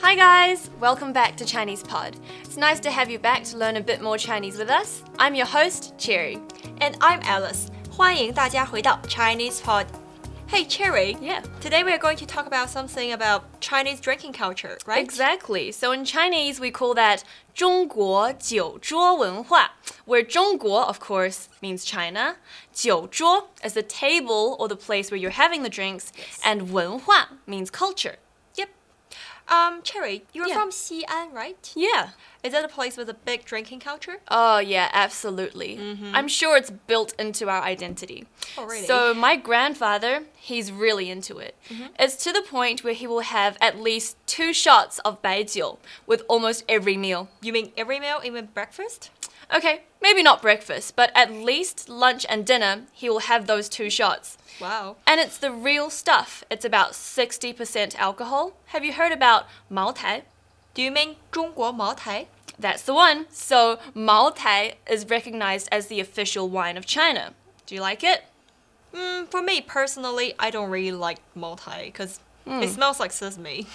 Hi guys! Welcome back to Chinese Pod. It's nice to have you back to learn a bit more Chinese with us. I'm your host, Cherry. And I'm Alice. 欢迎大家回到 Chinese Pod. Hey Cherry, Yeah. Today we are going to talk about something about Chinese drinking culture, right? Exactly. So in Chinese, we call that 中国酒桌文化, where 中国, of course, means China. 酒桌 is the table or the place where you're having the drinks, and 文化 means culture. Yep. Cherry, you're Yeah. from Xi'an, right? Yeah. Is that a place with a big drinking culture? Oh, yeah, absolutely. I'm sure it's built into our identity. Oh, really? So my grandfather, he's really into it. It's to the point where he will have at least 2 shots of baijiu with almost every meal. You mean every meal, even breakfast? Okay, maybe not breakfast, but at least lunch and dinner, he will have those 2 shots. Wow. And it's the real stuff. It's about 60% alcohol. Have you heard about Mao Tai? Do you mean 中国茅台? That's the one. So Mao Tai is recognized as the official wine of China. Do you like it? For me personally, I don't really like 茅台because it smells like sesame.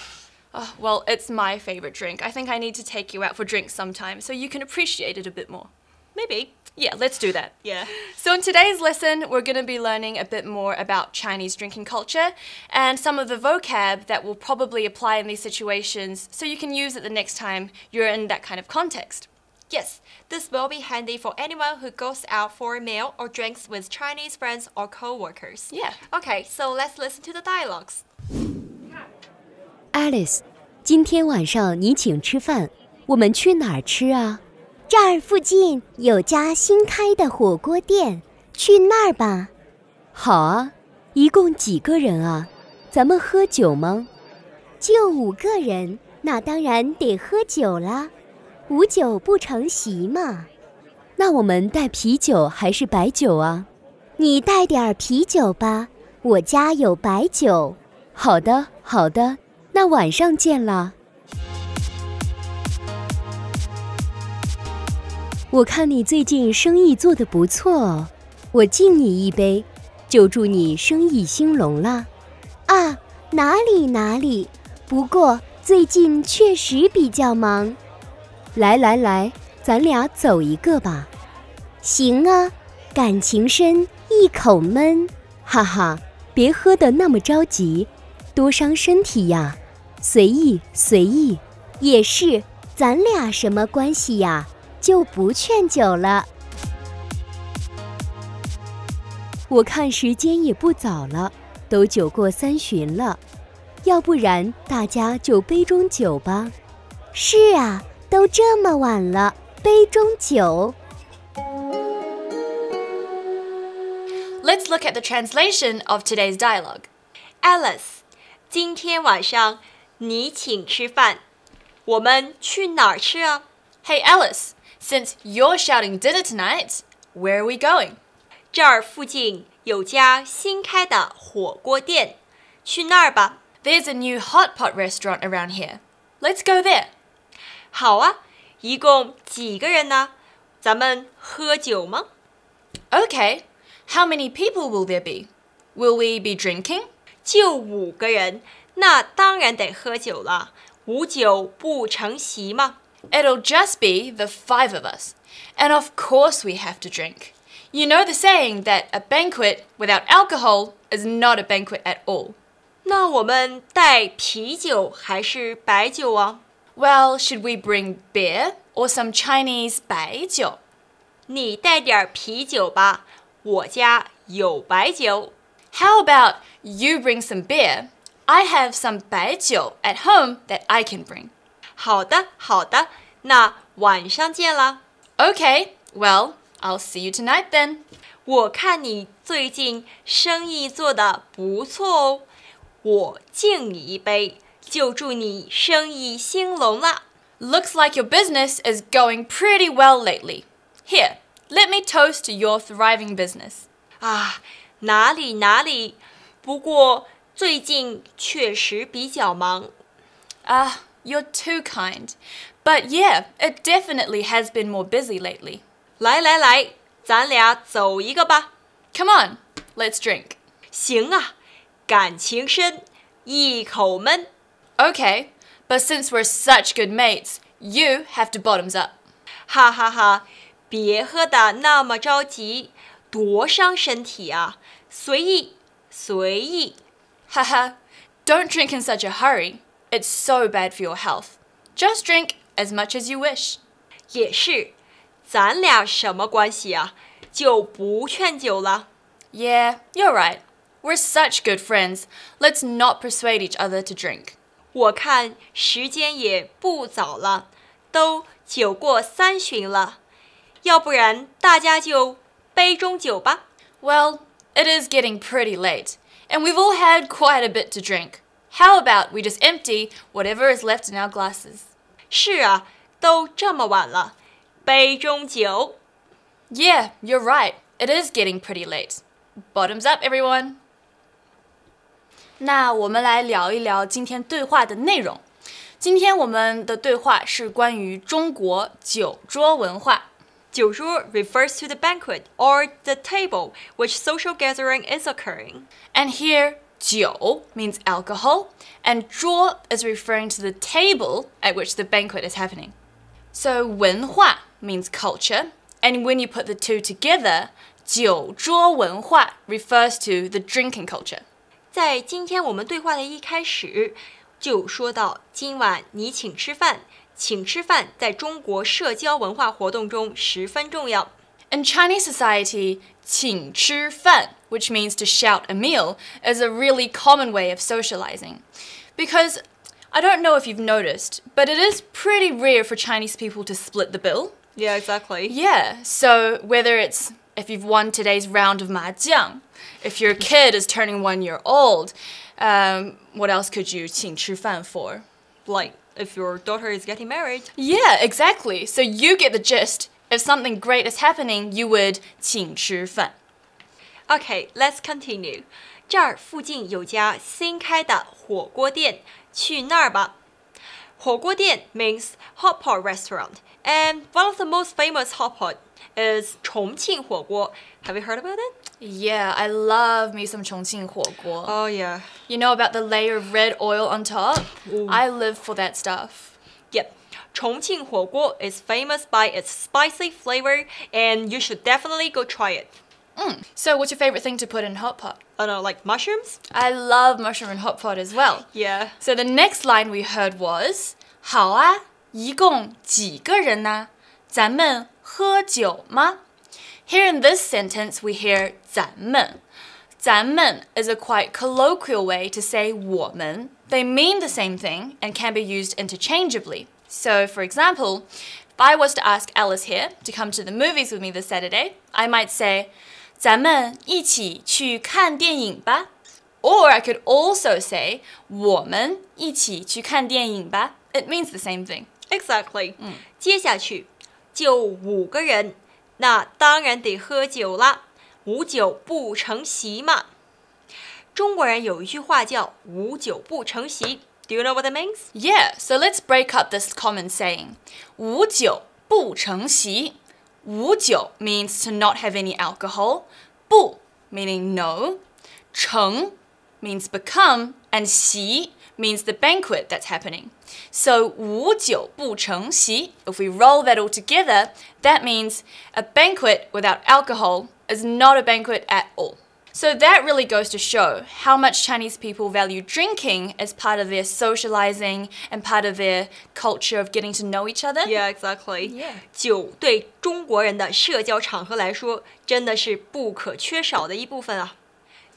Oh, well, it's my favorite drink. I think I need to take you out for drinks sometime so you can appreciate it a bit more. Maybe. Yeah, let's do that. Yeah. So in today's lesson, we're going to be learning a bit more about Chinese drinking culture and some of the vocab that will probably apply in these situations so you can use it the next time you're in that kind of context. Yes, this will be handy for anyone who goes out for a meal or drinks with Chinese friends or co-workers. Yeah. Okay, so let's listen to the dialogues. Alice, 今天晚上你请吃饭，我们去哪儿吃啊？这儿附近有家新开的火锅店，去那儿吧。好啊，一共几个人啊？咱们喝酒吗？就5个人，那当然得喝酒啦。无酒不成席嘛。那我们带啤酒还是白酒啊？你带点啤酒吧，我家有白酒。好的，好的，那晚上见啦。我看你最近生意做得不错哦，我敬你一杯，就祝你生意兴隆啦。啊，哪里，不过最近确实比较忙。来，咱俩走一个吧。行啊，感情深，一口闷。哈哈，别喝得那么着急，多伤身体呀。随意。也是，咱俩什么关系呀？就不劝酒了。我看时间也不早了，都酒过3巡了，要不然大家就杯中酒吧。是啊，都这么晚了，杯中酒。Let's look at the translation of today's dialogue. Alice, 今天晚上你请吃饭，我们去哪儿吃啊？ Hey Alice, since you're shouting dinner tonight, where are we going? 这儿附近有家新开的火锅店，去那儿吧。There's a new hot pot restaurant around here. Let's go there. 好啊，一共几个人呢？咱们喝酒吗？ Okay, how many people will there be? Will we be drinking? 就5个人，那当然得喝酒了。无酒不成席嘛。It'll just be the 5 of us. And of course we have to drink. You know the saying that a banquet without alcohol is not a banquet at all. 那我们带啤酒还是白酒啊？ Well, should we bring beer or some Chinese 白酒？你带点啤酒吧，我家有白酒。How about you bring some beer? I have some 白酒 at home that I can bring. 好的，那晚上见啦。Okay, well, I'll see you tonight then. 我看你最近生意做得不错哦，我敬你一杯，就祝你生意兴隆啦。Looks like your business is going pretty well lately. Here, let me toast your thriving business. 啊，哪里，不过最近确实比较忙。You're too kind. But yeah, it definitely has been more busy lately. 来，咱俩走一个吧。Come on, let's drink. 行啊，感情深，一口闷。Okay, But since we're such good mates, you have to bottoms up. 哈哈哈，别喝的那么着急，多伤身体啊！随意，随意。Haha, don't drink in such a hurry. It's so bad for your health. Just drink as much as you wish. 也是，咱俩什么关系啊？就不劝酒了。Yeah, you're right. We're such good friends. Let's not persuade each other to drink. 我看时间也不早了，都酒过三巡了，要不然大家就杯中酒吧。Well, it is getting pretty late, and we've all had quite a bit to drink. How about we just empty whatever is left in our glasses? 是啊，都这么晚了，杯中酒。Yeah, you're right. It is getting pretty late. Bottoms up, everyone. 那我们来聊一聊今天对话的内容。今天我们的对话是关于中国酒桌文化。酒桌 refers to the banquet or the table which social gathering is occurring. And here, 酒 means alcohol, and 桌 is referring to the table at which the banquet is happening. So 文化 means culture, and when you put the two together, 酒桌文化 refers to the drinking culture. 在今天我们对话的一开始，就说到今晚你请吃饭，请吃饭在中国社交文化活动中十分重要。In Chinese society, 请吃饭, which means to shout a meal, is a really common way of socializing. Because I don't know if you've noticed, but it is pretty rare for Chinese people to split the bill. Yeah, exactly. Yeah, so whether it's if you've won today's round of mahjong, if your kid is turning 1 year old, what else could you 请吃饭 for? Like if your daughter is getting married. Yeah, exactly. So you get the gist. If something great is happening, you would 请吃饭. Okay, let's continue. 这儿附近有家新开的火锅店，去那儿吧。火锅店 means hot pot restaurant, and one of the most famous hot pot is 重庆火锅. Have you heard about it? Yeah, I love me some 重庆火锅. Oh yeah. You know about the layer of red oil on top? Ooh. I live for that stuff. Yep. 重庆火锅 is famous by its spicy flavor, and you should definitely go try it. So what's your favorite thing to put in hot pot? I don't know, like mushrooms? I love mushroom and hot pot as well. Yeah. So the next line we heard was 好啊，一共几个人呢？咱们喝酒吗？ Here in this sentence we hear 咱们. 咱们 is a quite colloquial way to say 我们. They mean the same thing and can be used interchangeably. So, for example, if I was to ask Alice here to come to the movies with me this Saturday, I might say 咱们一起去看电影吧. Or I could also say 我们一起去看电影吧. It means the same thing. Exactly. 接下去就5个人，那当然得喝酒啦，无酒不成席嘛。中国人有一句话叫无酒不成席。Do you know what that means? Yeah, so let's break up this common saying. 无酒不成席. 无酒 means to not have any alcohol. 不 meaning no. 成 means become. And 席 means the banquet that's happening. So 无酒不成席, if we roll that all together, that means a banquet without alcohol is not a banquet at all. So that really goes to show how much Chinese people value drinking as part of their socializing and part of their culture of getting to know each other. Yeah, exactly. Yeah. 酒对中国人的社交场合来说，真的是不可缺少的一部分啊。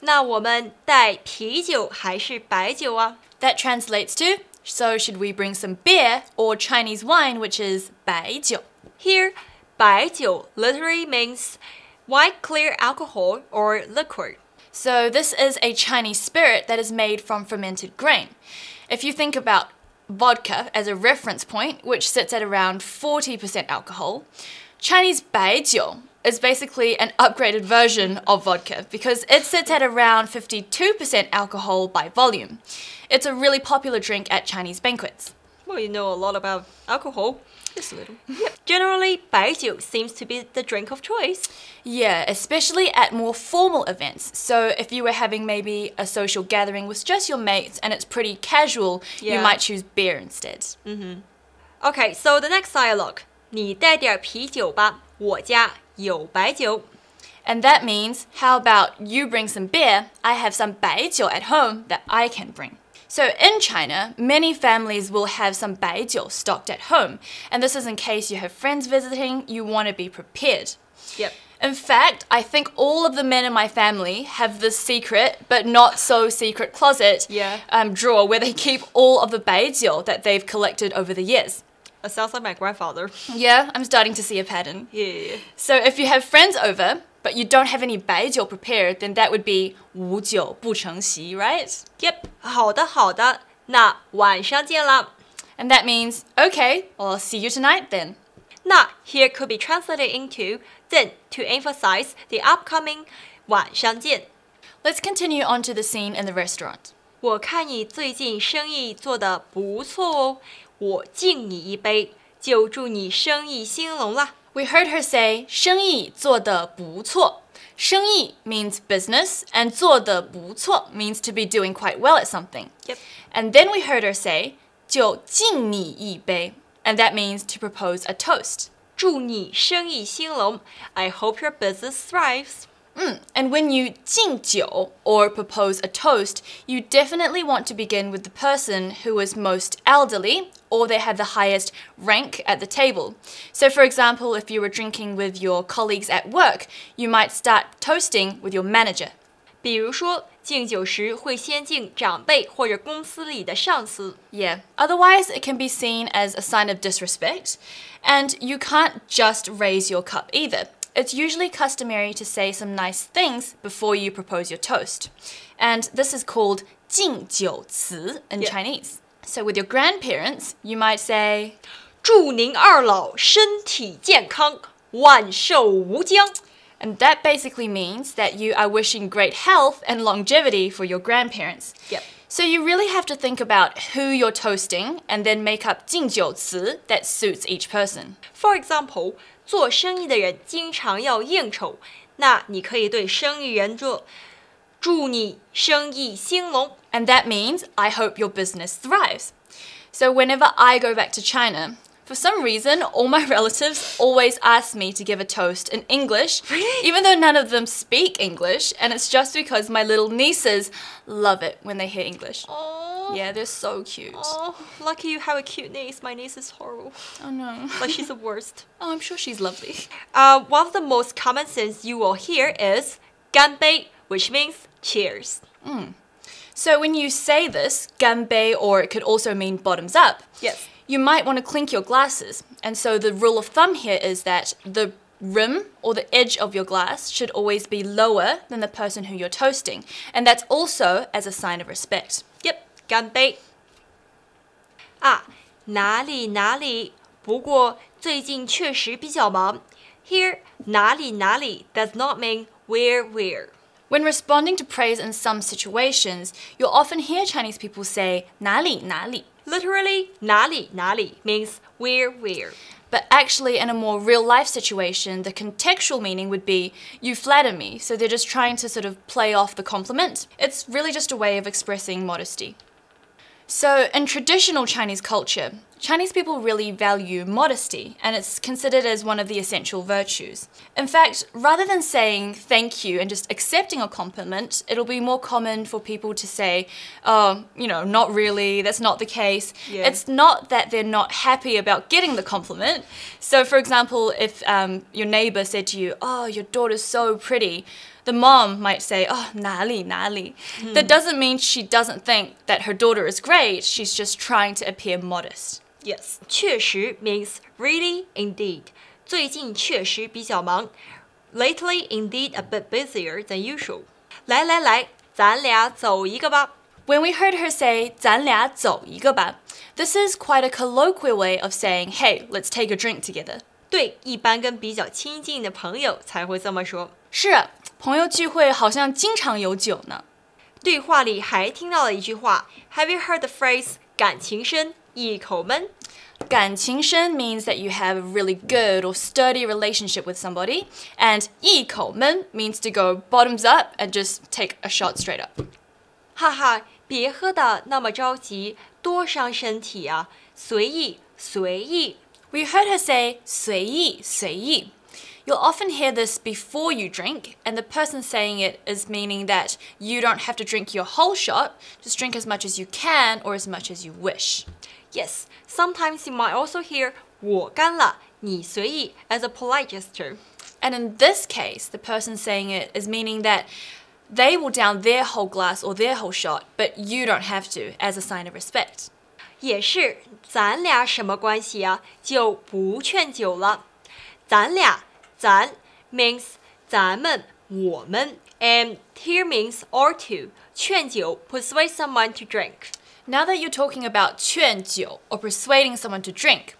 那我们带啤酒还是白酒啊？ That translates to, so should we bring some beer or Chinese wine, which is 白酒? Here, 白酒 literally means white clear alcohol or liquor. So this is a Chinese spirit that is made from fermented grain. If you think about vodka as a reference point, which sits at around 40% alcohol, Chinese 白酒 is basically an upgraded version of vodka because it sits at around 52% alcohol by volume. It's a really popular drink at Chinese banquets. Well, you know a lot about alcohol. Just a little. Generally, 白酒 seems to be the drink of choice. Yeah, especially at more formal events. So if you were having maybe a social gathering with just your mates and it's pretty casual, you might choose beer instead. Okay, so the next dialogue. 你带点啤酒吧，我家有白酒。 And that means, how about you bring some beer? I have some 白酒 at home that I can bring. So in China, many families will have some 白酒 stocked at home. And this is in case you have friends visiting, you want to be prepared. Yep. In fact, I think all of the men in my family have this secret, but not so secret closet drawer where they keep all of the 白酒 that they've collected over the years. It sounds like my grandfather. Yeah, I'm starting to see a pattern. Yeah. So if you have friends over, but you don't have any 白酒 prepared, then that would be 无酒不成席, right? Yep. 好的，好的，那晚上见了。 And that means, okay, well, I'll see you tonight then. 那 here could be translated into then to emphasize the upcoming 晚上见。 Let's continue on to the scene in the restaurant. 我看你最近生意做得不错哦，我敬你一杯，就祝你生意兴隆啦。 We heard her say, 生意做得不错. 生意 means business, and 做得不错 means to be doing quite well at something. Yep. And then we heard her say, 就敬你一杯, and that means to propose a toast. 祝你生意兴隆 I hope your business thrives. And when you 敬酒 or propose a toast, you definitely want to begin with the person who is most elderly or they have the highest rank at the table. So for example, if you were drinking with your colleagues at work, you might start toasting with your manager. 比如说敬酒时会先敬长辈或者公司里的上司。 Yeah, otherwise it can be seen as a sign of disrespect. And you can't just raise your cup either. It's usually customary to say some nice things before you propose your toast. And this is called 敬酒词 in Chinese. So with your grandparents, you might say, 祝您二老身体健康，万寿无疆。 and that basically means that you are wishing great health and longevity for your grandparents. Yep. So you really have to think about who you're toasting and then make up 敬酒词 that suits each person. For example, 做生意的人经常要应酬，那你可以对生意人说：“祝你生意兴隆。” And that means, I hope your business thrives. So whenever I go back to China, for some reason, all my relatives always ask me to give a toast in English, even though none of them speak English, and it's just because my little nieces love it when they hear English. Oh, Yeah, they're so cute. oh, lucky you have a cute niece. My niece is horrible. Oh no. Like she's the worst. Oh, I'm sure she's lovely. One of the most common things you will hear is 干杯, which means cheers. So when you say this, 干杯, or it could also mean bottoms up, Yes. you might want to clink your glasses. And so the rule of thumb here is that the rim or the edge of your glass should always be lower than the person who you're toasting. And that's also as a sign of respect. Yep, 干杯。啊，哪里哪里，不过最近确实比较忙。Here, 哪里哪里 does not mean where. When responding to praise in some situations, you'll often hear Chinese people say 哪里哪里. Literally, 哪里哪里 means where. But actually, in a more real-life situation, the contextual meaning would be, you flatter me, so they're just trying to sort of play off the compliment. It's really just a way of expressing modesty. So, in traditional Chinese culture, Chinese people really value modesty, and it's considered as one of the essential virtues. In fact, rather than saying thank you and just accepting a compliment, it'll be more common for people to say, oh, not really, that's not the case. Yeah. It's not that they're not happy about getting the compliment. So, for example, if your neighbor said to you, oh, your daughter's so pretty, the mom might say, oh, 哪里哪里. That doesn't mean she doesn't think that her daughter is great, she's just trying to appear modest. Yes, 确实 means really, indeed. 最近确实比较忙. Lately, indeed, a bit busier than usual. 来来来，咱俩走一个吧. When we heard her say, 咱俩走一个吧, this is quite a colloquial way of saying, hey, let's take a drink together. 对，一般跟比较亲近的朋友才会这么说。是啊，朋友聚会好像经常有酒呢。对话里还听到了一句话 Have you heard the phrase 感情深一口闷。感情深 means that you have a really good or sturdy relationship with somebody, and 一口闷 means to go bottoms up and just take a shot straight up. 哈哈，别喝的那么着急，多伤身体啊！随意，随意。We heard her say 随意，随意. You'll often hear this before you drink, and the person saying it is meaning that you don't have to drink your whole shot, just drink as much as you can or as much as you wish. Yes, sometimes you might also hear 我干了，你随意 as a polite gesture. And in this case, the person saying it is meaning that they will down their whole glass or their whole shot, but you don't have to as a sign of respect. 也是，咱俩什么关系啊？就不劝酒了。咱俩，咱 means 咱们、我们 and here means or two. 劝酒 persuade someone to drink. Now that you're talking about 劝酒 or persuading someone to drink,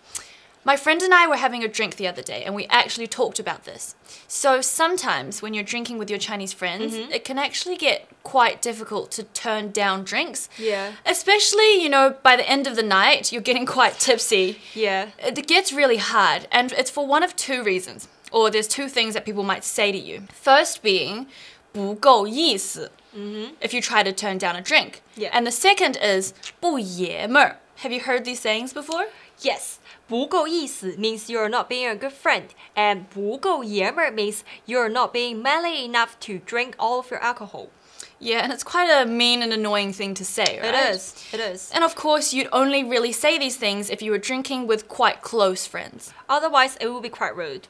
my friend and I were having a drink the other day and we actually talked about this. So sometimes when you're drinking with your Chinese friends, it can actually get quite difficult to turn down drinks. Yeah. Especially, by the end of the night, you're getting quite tipsy. Yeah. It gets really hard, and it's for one of two reasons. Or there's two things that people might say to you. First being 不够意思. If you try to turn down a drink. Yeah. And the second is 不爷们儿. Have you heard these sayings before? Yes. 不够意思 means you're not being a good friend, and 不够爷们儿 means you're not being manly enough to drink all of your alcohol. Yeah, and it's quite a mean and annoying thing to say, right? It is. And of course, you'd only really say these things if you were drinking with quite close friends. Otherwise, it would be quite rude.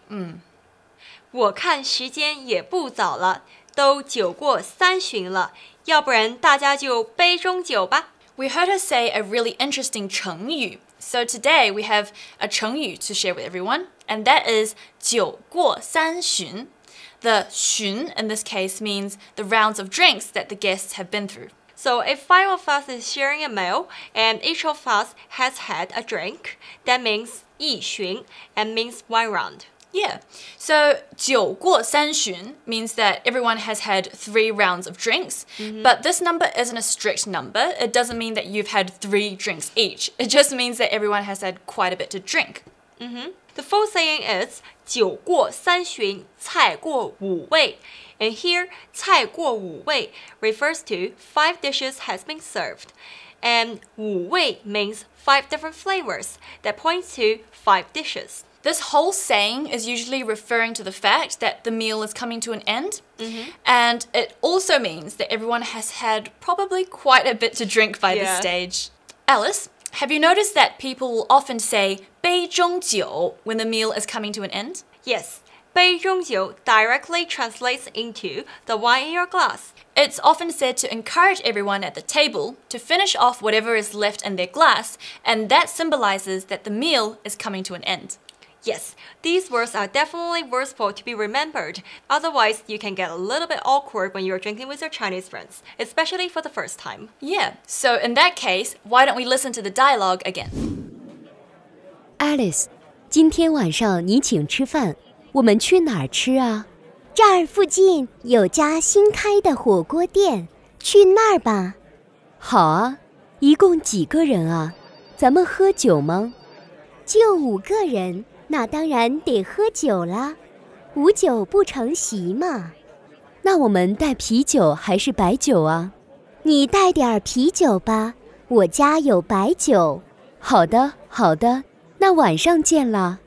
我看时间也不早了，都酒过三巡了，要不然大家就杯中酒吧。We heard her say a really interesting 成语. So today we have a 成语 to share with everyone, and that is 酒过三巡. The 巡 in this case means the rounds of drinks that the guests have been through. So if 5 of us is sharing a meal and each of us has had a drink, that means 一巡 and means one round. Yeah. So 酒过三巡 means that everyone has had 3 rounds of drinks, but this number isn't a strict number. It doesn't mean that you've had 3 drinks each. It just means that everyone has had quite a bit to drink. The full saying is 酒过三巡，菜过五味. And here, 菜过五味 refers to 5 dishes has been served. And 五味 means 5 different flavors that points to 5 dishes. This whole saying is usually referring to the fact that the meal is coming to an end. And it also means that everyone has had probably quite a bit to drink by this stage. Alice, have you noticed that people will often say 杯中酒 when the meal is coming to an end? Yes, 杯中酒 directly translates into the wine in your glass. It's often said to encourage everyone at the table to finish off whatever is left in their glass, and that symbolizes that the meal is coming to an end. Yes, these words are definitely worthwhile to be remembered. Otherwise, you can get a little bit awkward when you're drinking with your Chinese friends, especially for the first time. Yeah, so in that case, why don't we listen to the dialogue again? Alice, 今天晚上你请吃饭，我们去哪儿吃啊？这儿附近有家新开的火锅店，去那儿吧。好啊，一共几个人啊？咱们喝酒吗？就5个人。那当然得喝酒啦，无酒不成席嘛。那我们带啤酒还是白酒啊？你带点啤酒吧，我家有白酒。好的，好的，那晚上见了。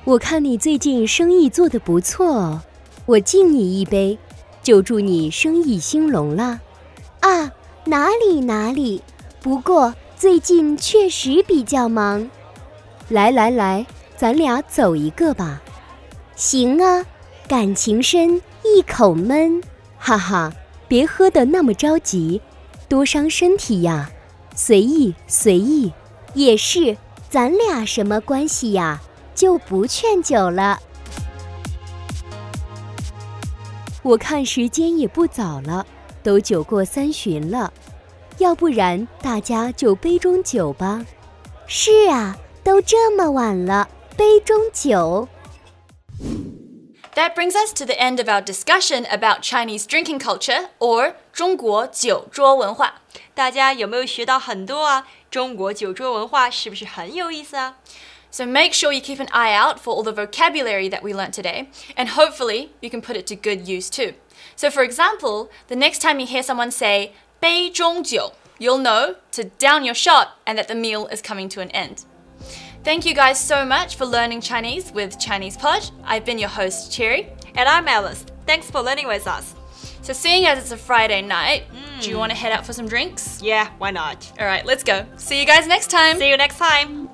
我看你最近生意做得不错哦，我敬你一杯，就祝你生意兴隆啦。啊，哪里哪里，不过最近确实比较忙。来来来，咱俩走一个吧。行啊，感情深，一口闷。哈哈，别喝得那么着急，多伤身体呀。随意随意，也是，咱俩什么关系呀？就不劝酒了。我看时间也不早了，都酒过三巡了。要不然大家就杯中酒吧。是啊，都这么晚了，杯中酒。That brings us to the end of our discussion about Chinese drinking culture, or 中国酒桌文化。大家有没有学到很多啊？中国酒桌文化是不是很有意思啊？ So make sure you keep an eye out for all the vocabulary that we learnt today, and hopefully you can put it to good use too. So for example, the next time you hear someone say 杯中酒, you'll know to down your shot and that the meal is coming to an end. Thank you guys so much for learning Chinese with Chinese Pod. I've been your host, Cherry. And I'm Alice. Thanks for learning with us. So seeing as it's a Friday night, do you want to head out for some drinks? Yeah, why not? All right, let's go. See you guys next time. See you next time.